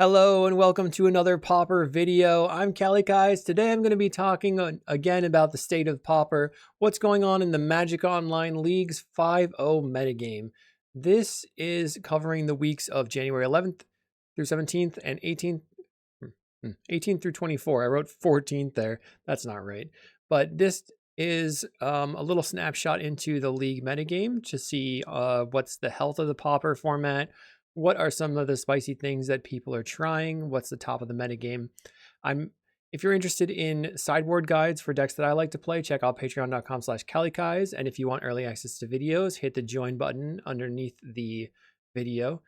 Hello and welcome to another Pauper video. I'm Kalikaiz. Today I'm going to be talking again about the state of Pauper, what's going on in the Magic Online League's 5.0 metagame. This is covering the weeks of January 11th through 17th and 18th through 24. I wrote 14th there. That's not right. But this is a little snapshot into the league metagame to see what's the health of the Pauper format. What are some of the spicy things that people are trying? What's the top of the metagame? If you're interested in sideboard guides for decks that I like to play, check out patreon.com/Kalikaiz. And if you want early access to videos, hit the join button underneath the video.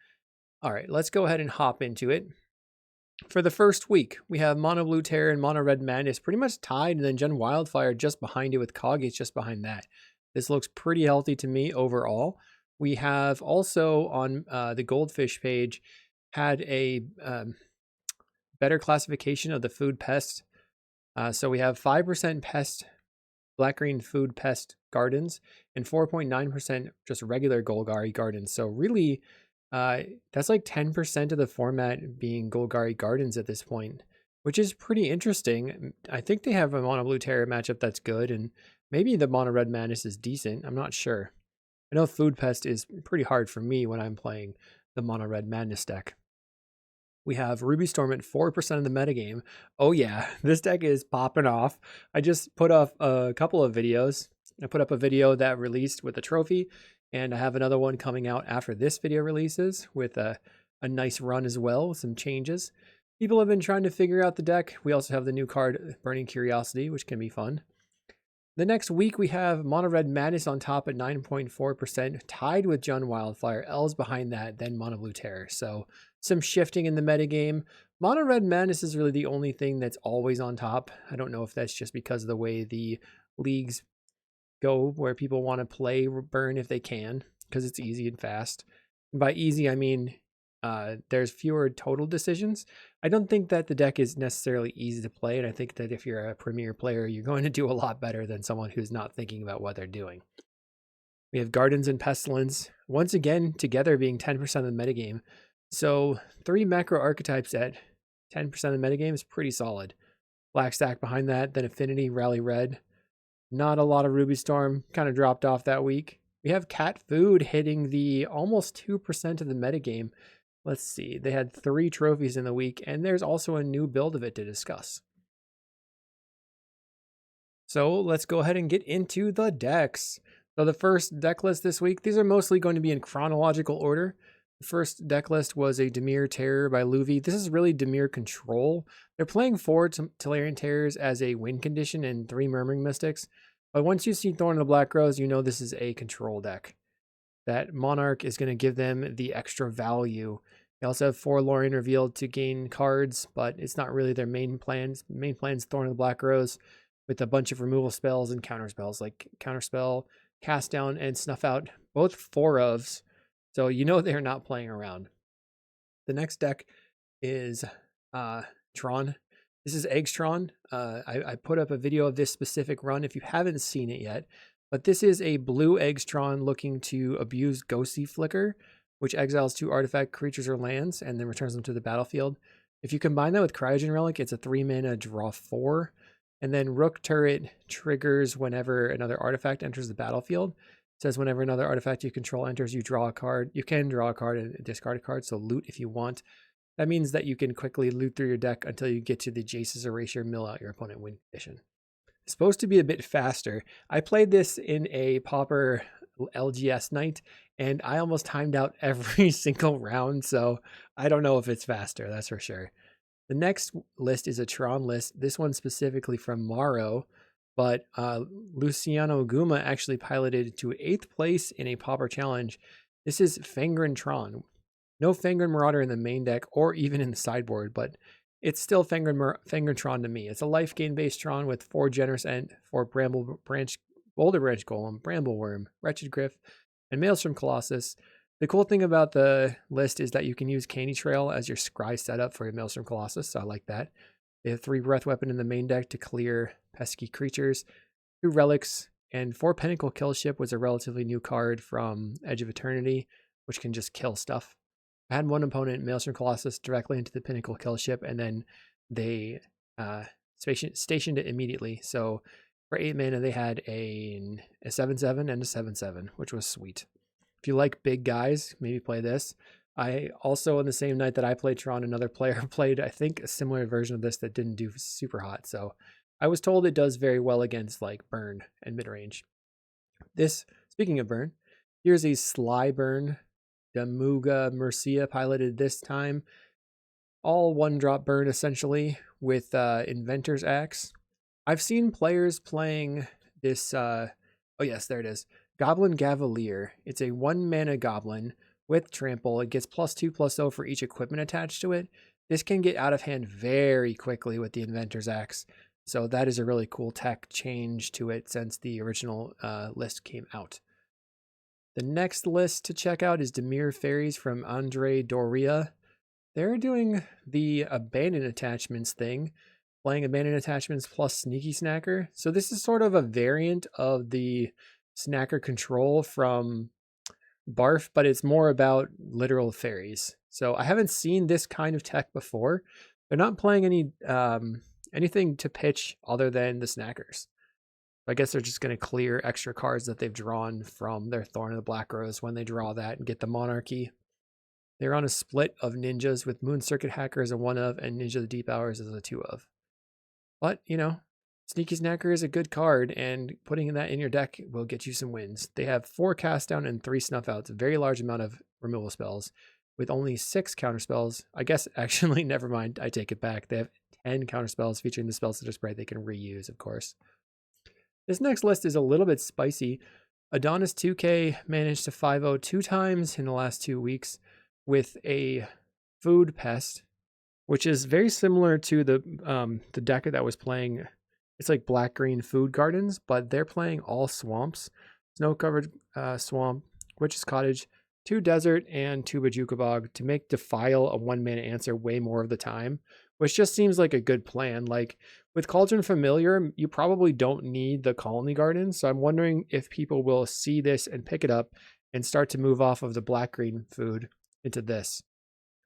All right, let's go ahead and hop into it. For the first week, we have Mono Blue Terror and Mono Red Madness pretty much tied, and then Gen Wildfire just behind it with Kalikaiz just behind that. This looks pretty healthy to me overall. We have also on the Goldfish page had a better classification of the food pest. So we have 5% pest, black-green food pest gardens, and 4.9% just regular Golgari gardens. So really, that's like 10% of the format being Golgari gardens at this point, which is pretty interesting. I think they have a Mono Blue Terror matchup that's good, and maybe the Mono Red Madness is decent. I'm not sure. I know Food Pest is pretty hard for me when I'm playing the Mono Red Madness deck. We have Ruby Storm at 4% of the metagame. Oh yeah, this deck is popping off. I just put up a couple of videos. I put up a video that released with a trophy, and I have another one coming out after this video releases with a nice run as well with some changes. People have been trying to figure out the deck. We also have the new card, Burning Curiosity, which can be fun. The next week, we have Mono Red Madness on top at 9.4%, tied with Gen Wildfire. L's behind that, then Mono Blue Terror. So some shifting in the metagame. Mono Red Madness is really the only thing that's always on top. I don't know if that's just because of the way the leagues go, where people want to play Burn if they can, because it's easy and fast. And by easy, I mean there's fewer total decisions. I don't think that the deck is necessarily easy to play, and I think that if you're a premier player, you're going to do a lot better than someone who's not thinking about what they're doing. We have Gardens and Pestilence, once again, together being 10% of the metagame. So 3 macro archetypes at 10% of the metagame is pretty solid. Black Stack behind that, then Affinity, Rally Red. Not a lot of Ruby Storm, kind of dropped off that week. We have Cat Food hitting the almost 2% of the metagame. Let's see, they had 3 trophies in the week, and there's also a new build of it to discuss. So let's go ahead and get into the decks. So the first deck list this week, these are mostly going to be in chronological order. The first deck list was a Dimir Terror by Luvi. This is really Dimir Control. They're playing 4 Tolarian Terrors as a win condition and 3 Murmuring Mystics. But once you see Thorn of the Black Rose, you know this is a control deck. That Monarch is going to give them the extra value. They also have 4 Lorien revealed to gain cards, but it's not really their main plans. Main plan's Thorn of the Black Rose with a bunch of removal spells and counter spells like Counterspell, Cast Down, and Snuff Out. Both 4-ofs, so you know they're not playing around. The next deck is Tron. This is Eggstron. I put up a video of this specific run if you haven't seen it yet. But this is a blue Eggstron looking to abuse Ghostly Flicker, which exiles 2 artifact creatures or lands and then returns them to the battlefield. If you combine that with Cryogen Relic, it's a 3-mana draw 4. And then Rook Turret triggers whenever another artifact enters the battlefield. It says whenever another artifact you control enters, you draw a card. You can draw a card and discard a card, so loot if you want. That means that you can quickly loot through your deck until you get to the Jace's Erasure, mill out your opponent win condition. It's supposed to be a bit faster. I played this in a Pauper LGS night, and I almost timed out every single round, so I don't know if it's faster, that's for sure. The next list is a Tron list, this one specifically from Maro, but Luciano Guma actually piloted to 8th place in a Pauper challenge. This is Fangren Tron. No Fangren Marauder in the main deck or even in the sideboard, but it's still Fangren Tron to me. It's a life gain based Tron with 4 Generous Ent, 4 Boulder Branch Golem, Brambleworm, Wretched Griff, and Maelstrom Colossus. The cool thing about the list is that you can use Candy Trail as your scry setup for your Maelstrom Colossus, so I like that. They have 3 Breath Weapon in the main deck to clear pesky creatures, 2 Relics, and 4 Pinnacle Kill Ship was a relatively new card from Edge of Eternity, which can just kill stuff. I had one opponent, Maelstrom Colossus, directly into the Pinnacle kill ship, and then they stationed it immediately. So for 8 mana, they had a 7/7 and a 7/7, which was sweet. If you like big guys, maybe play this. I also, on the same night that I played Tron, another player played, I think, a similar version of this that didn't do super hot. So I was told it does very well against like burn and mid range. This, speaking of burn, here's a Sly Burn Damuga Mercia piloted this time. All 1-drop burn essentially with Inventor's Axe. I've seen players playing this, oh yes, there it is. Goblin Gavalier. It's a 1-mana goblin with trample. It gets +2/+0 for each equipment attached to it. This can get out of hand very quickly with the Inventor's Axe. So that is a really cool tech change to it since the original list came out. The next list to check out is Dimir Fairies from Andre Doria. They're doing the Abandoned Attachments thing, playing Abandoned Attachments plus Sneaky Snacker. So this is sort of a variant of the Snacker Control from Barf, but it's more about literal fairies. So I haven't seen this kind of tech before. They're not playing anything to pitch other than the Snackers. I guess they're just going to clear extra cards that they've drawn from their Thorn of the Black Rose when they draw that and get the Monarchy. They're on a split of ninjas with Moon Circuit Hacker as a 1-of and Ninja of the Deep Hours as a 2-of. But, you know, Sneaky Snacker is a good card, and putting that in your deck will get you some wins. They have 4 cast down and 3 snuff outs, a very large amount of removal spells, with only 6 counterspells. I guess, actually, never mind, I take it back. They have 10 counterspells featuring the spell center spray they can reuse, of course. This next list is a little bit spicy. Adonis 2K managed to 5-0 2 times in the last 2 weeks with a food pest, which is very similar to the deck that was playing. It's like black-green food gardens, but they're playing all swamps. Snow-covered swamp, Witch's Cottage, 2 desert, and 2 Bajuka Bog to make Defile a 1-mana answer way more of the time, which just seems like a good plan. Like with Cauldron Familiar, you probably don't need the Colony Garden, so I'm wondering if people will see this and pick it up and start to move off of the black-green food into this.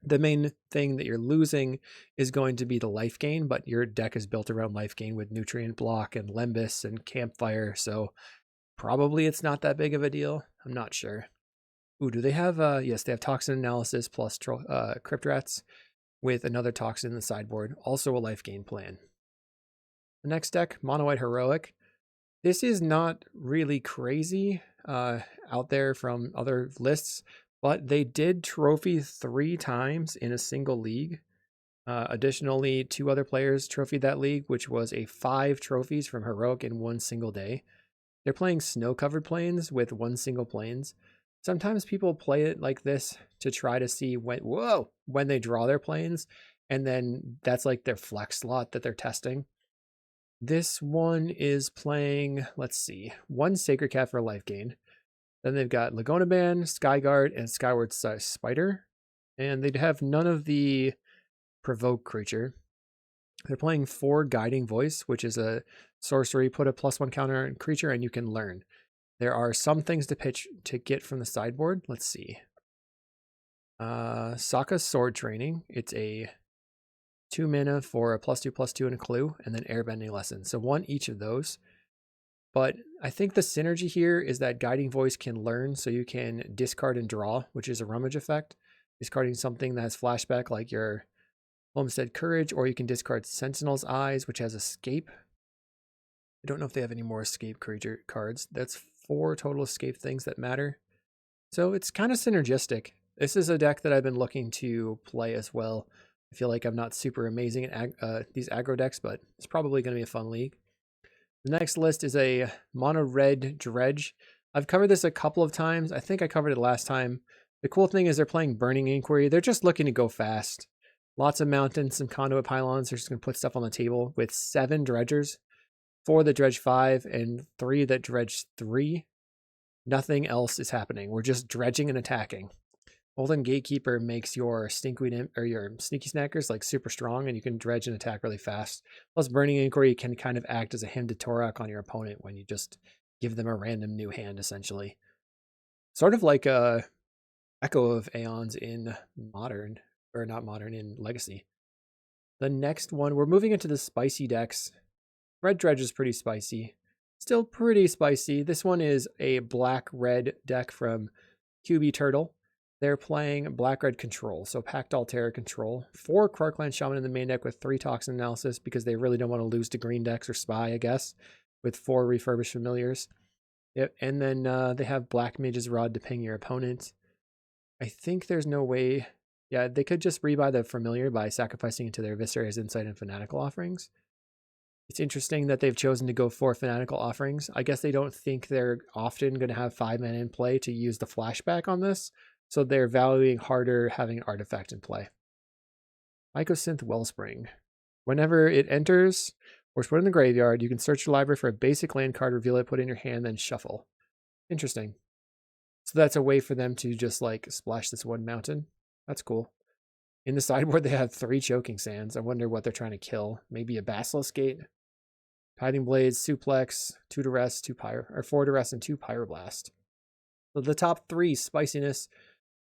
The main thing that you're losing is going to be the life gain, but your deck is built around life gain with Nutrient Block and Lembus and Campfire, so probably it's not that big of a deal. I'm not sure. Ooh, do they have, yes, they have Toxin Analysis plus Crypt Rats with another Toxin in the sideboard, also a life gain plan. The next deck, Mono White Heroic. This is not really crazy out there from other lists, but they did trophy 3 times in a single league. Additionally, 2 other players trophied that league, which was a 5 trophies from Heroic in 1 single day. They're playing snow-covered plains with 1 single plains. Sometimes people play it like this to try to see when they draw their plains, and then that's like their flex slot that they're testing. This one is playing, let's see, 1 Sacred Cat for life gain. Then they've got Lagonaban, Skyguard, and Skyward Spider. And they'd have none of the Provoke creature. They're playing 4 Guiding Voice, which is a sorcery, put a +1 counter on creature, and you can learn. There are some things to pitch to get from the sideboard. Let's see. Sokka's Sword Training. It's a 2 mana for a +2/+2 and a clue, and then Airbending Lesson. So 1 each of those. But I think the synergy here is that Guiding Voice can learn, so you can discard and draw, which is a rummage effect. Discarding something that has flashback like your Homestead Courage, or you can discard Sentinel's Eyes, which has Escape. I don't know if they have any more Escape creature cards. That's 4 total Escape things that matter. So it's kind of synergistic. This is a deck that I've been looking to play as well. I feel like I'm not super amazing at these aggro decks, but it's probably going to be a fun league. The next list is a Mono Red Dredge. I've covered this a couple of times. I think I covered it last time. The cool thing is they're playing Burning Inquiry. They're just looking to go fast. Lots of mountains, some conduit pylons. They're just going to put stuff on the table with 7 dredgers, 4 that dredge 5, and 3 that dredge 3. Nothing else is happening. We're just dredging and attacking. Golden Gatekeeper makes your Stinkweed or your Sneaky Snackers like super strong, and you can dredge and attack really fast. Plus, Burning Inquiry can kind of act as a Hymn to Torak on your opponent when you just give them a random new hand, essentially. Sort of like a, echo of Aeons in modern, or not modern, in Legacy. The next one, we're moving into the spicy decks. Red Dredge is pretty spicy. Still pretty spicy. This one is a black-red deck from QB Turtle. They're playing black-red control, so Pact Altera control. 4 krark-clan Shaman in the main deck with 3 Toxin Analysis because they really don't want to lose to green decks or Spy, I guess, with 4 Refurbished Familiars. Yep, and then they have Black Mage's Rod to ping your opponent. I think there's no way... Yeah, they could just rebuy the Familiar by sacrificing it to their Viscera's Insight and Fanatical Offerings. It's interesting that they've chosen to go for Fanatical Offerings. I guess they don't think they're often going to have 5 mana in play to use the flashback on this, so they're valuing harder having an artifact in play. Mycosynth Wellspring. Whenever it enters or is put in the graveyard, you can search your library for a basic land card, reveal it, put it in your hand, then shuffle. Interesting. So that's a way for them to just like splash this one mountain. That's cool. In the sideboard, they have 3 Choking Sands. I wonder what they're trying to kill. Maybe a Basilisk Gate. Tiding Blades, Suplex, 2 Duress, 2 Pyro, or 4 Duress and 2 Pyroblast. So the top 3 spiciness.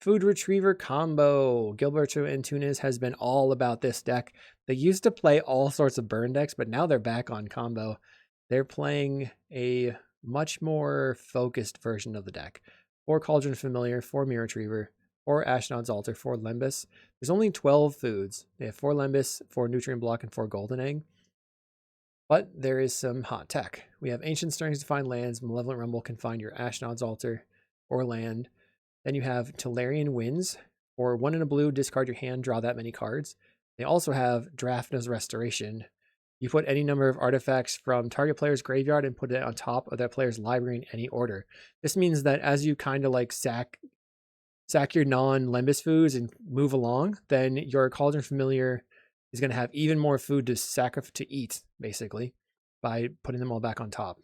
Food Retriever combo. Gilberto and Tunis has been all about this deck. They used to play all sorts of burn decks, but now they're back on combo. They're playing a much more focused version of the deck. 4 Cauldron Familiar, 4 Mirror Retriever, 4 Ashnod's Altar, 4 Lembas. There's only 12 foods. They have 4 Lembas, 4 Nutrient Block, and 4 Golden Egg. But there is some hot tech. We have Ancient Stirrings to find lands. Malevolent Rumble can find your Ashnod's Altar or land. Then you have Tolarian Winds. For 1 and a blue, discard your hand, draw that many cards. They also have Drafna's Restoration. You put any number of artifacts from target player's graveyard and put it on top of that player's library in any order. This means that as you kind of like sack your non-Lembas foods and move along, then your Cauldron Familiar is going to have even more food to eat, basically, by putting them all back on top.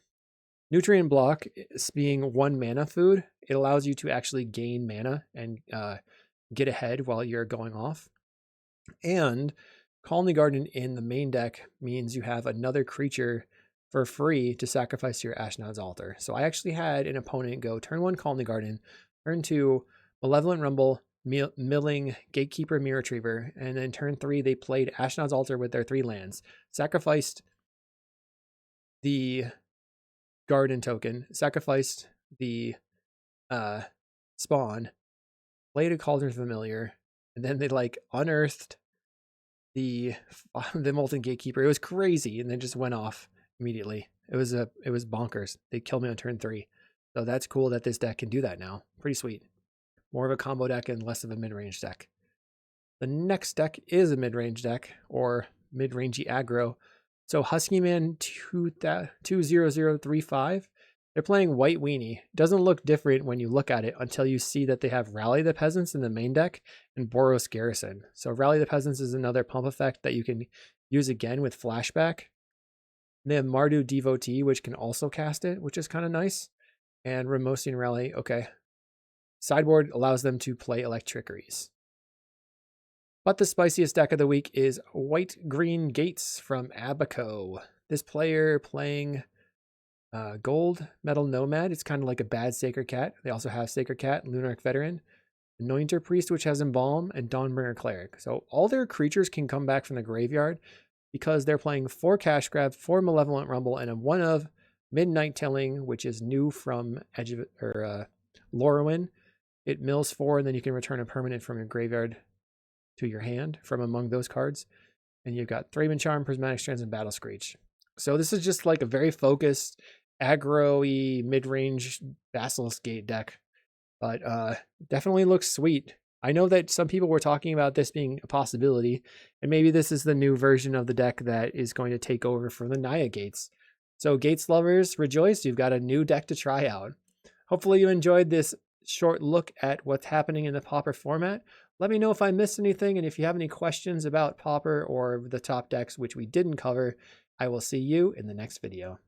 Nutrient Block, being 1 mana food, it allows you to actually gain mana and get ahead while you're going off. And Colony Garden in the main deck means you have another creature for free to sacrifice to your Ashnod's Altar. So I actually had an opponent go turn 1 Colony Garden, turn 2 Malevolent Rumble, Milling, Gatekeeper, Mirror Retriever, and then turn 3 they played Ashnod's Altar with their 3 lands, sacrificed the garden token, sacrificed the spawn, played a Cauldron Familiar, and then they like unearthed the Molten Gatekeeper. It was crazy, and then just went off immediately. It was bonkers. They killed me on turn 3. So that's cool that this deck can do that now. Pretty sweet. More of a combo deck and less of a mid-range deck. The next deck is a mid-range deck, or mid-rangey aggro. So Huskyman 20035, they're playing White Weenie. Doesn't look different when you look at it until you see that they have Rally the Peasants in the main deck and Boros Garrison. So Rally the Peasants is another pump effect that you can use again with Flashback. They have Mardu Devotee, which can also cast it, which is kind of nice. And Ramosian Rally, okay. Sideboard allows them to play Electrickeries. But the spiciest deck of the week is White-Green Gates from Abaco. This player playing Gold Metal Nomad. It's kind of like a bad Sacred Cat. They also have Sacred Cat, Lunarch Veteran, Anointer Priest, which has Embalm, and Dawnbringer Cleric. So all their creatures can come back from the graveyard because they're playing 4 Cash Grab, 4 Malevolent Rumble, and a 1 of Midnight Telling, which is new from Lorwyn. It mills 4, and then you can return a permanent from your graveyard to your hand from among those cards. And you've got Thraben Charm, Prismatic Strands, and Battle Screech. So this is just like a very focused, aggro-y, mid-range Basilisk Gate deck. But definitely looks sweet. I know that some people were talking about this being a possibility, and maybe this is the new version of the deck that is going to take over for the Naya Gates. So Gates lovers, rejoice, you've got a new deck to try out. Hopefully you enjoyed this short look at what's happening in the Pauper format. Let me know if I missed anything, and if you have any questions about Pauper or the top decks, which we didn't cover, I will see you in the next video.